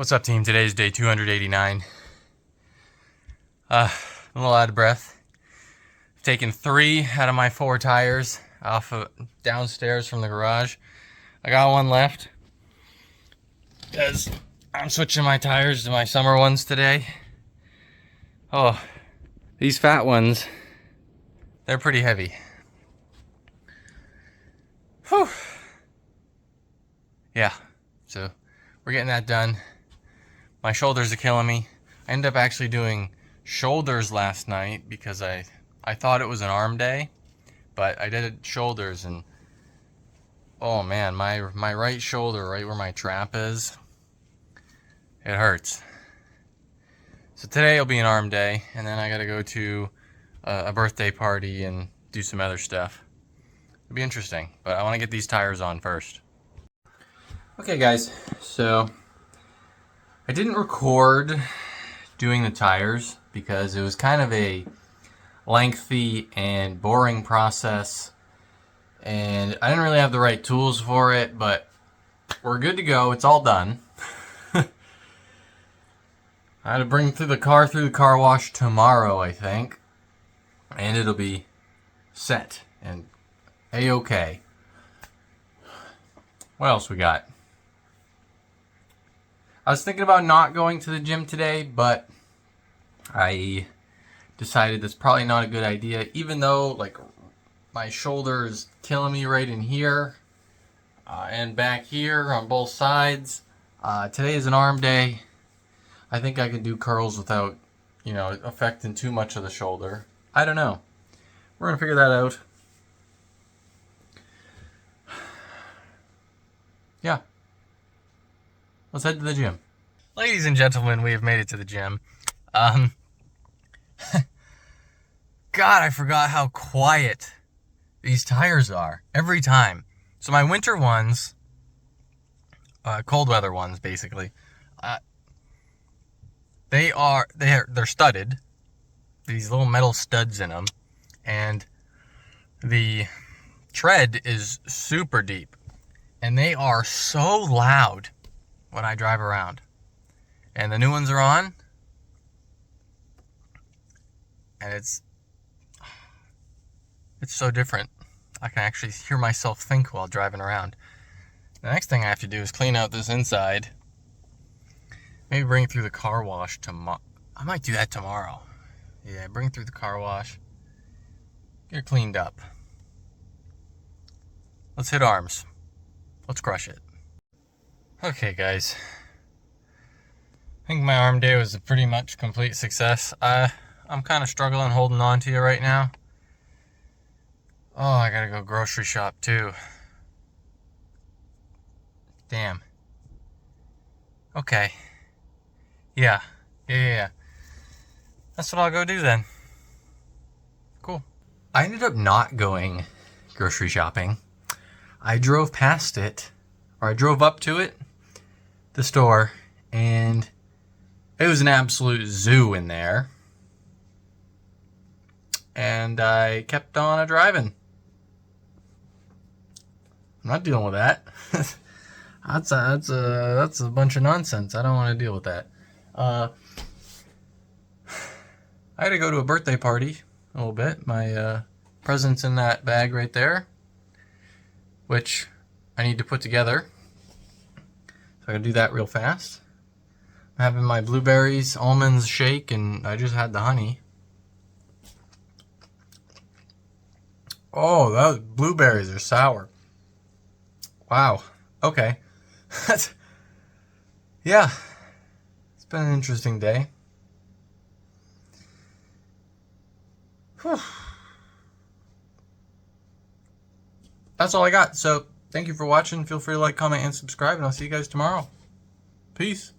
What's up, team? Today is day 289. A little out of breath. I've taken 3 out of my 4 tires off of downstairs from the garage. I got one left because I'm switching my tires to my summer ones today. Oh, these fat ones, they're pretty heavy. Whew. Yeah, so we're getting that done. My shoulders are killing me. I ended up actually doing shoulders last night because I thought it was an arm day, but I did shoulders and oh man, my right shoulder, right where my trap is, it hurts. So today will be an arm day, and then I gotta go to a birthday party and do some other stuff. It'll be interesting, but I want to get these tires on first. Okay guys, so I didn't record doing the tires because it was kind of a lengthy and boring process, and I didn't really have the right tools for it, but we're good to go. It's all done. I had to bring the car wash tomorrow, I think, and it'll be set and a-okay. What else we got? I was thinking about not going to the gym today, but I decided that's probably not a good idea, even though like my shoulder is killing me right in here and back here on both sides. Today is an arm day. I think I can do curls without, affecting too much of the shoulder. I don't know. We're going to figure that out. Yeah. Let's head to the gym. Ladies and gentlemen, we have made it to the gym. God, I forgot how quiet these tires are every time. So my winter ones, cold weather ones basically, they're studded. These little metal studs in them, and the tread is super deep, and they are so loud when I drive around. And the new ones are on, and it's so different. I can actually hear myself think while driving around. The next thing I have to do is clean out this inside. Maybe bring it through the car wash tomorrow. I might do that tomorrow. Yeah, bring it through the car wash. Get it cleaned up. Let's hit arms. Let's crush it. Okay, guys. I think my arm day was a pretty much complete success. I'm kind of struggling holding on to you right now. Oh, I gotta go grocery shop too. Damn. Okay. Yeah. That's what I'll go do then. Cool. I ended up not going grocery shopping. I drove past it, or I drove up to it, the store, and it was an absolute zoo in there. And I kept on driving. I'm not dealing with that. That's a bunch of nonsense. I don't want to deal with that. I had to go to a birthday party a little bit. My present's in that bag right there, which I need to put together. So I gotta do that real fast. I'm having my blueberries, almonds shake, and I just had the honey. Oh, those blueberries are sour. Wow. Okay. Yeah. It's been an interesting day. Whew. That's all I got. So, thank you for watching. Feel free to like, comment, and subscribe, and I'll see you guys tomorrow. Peace.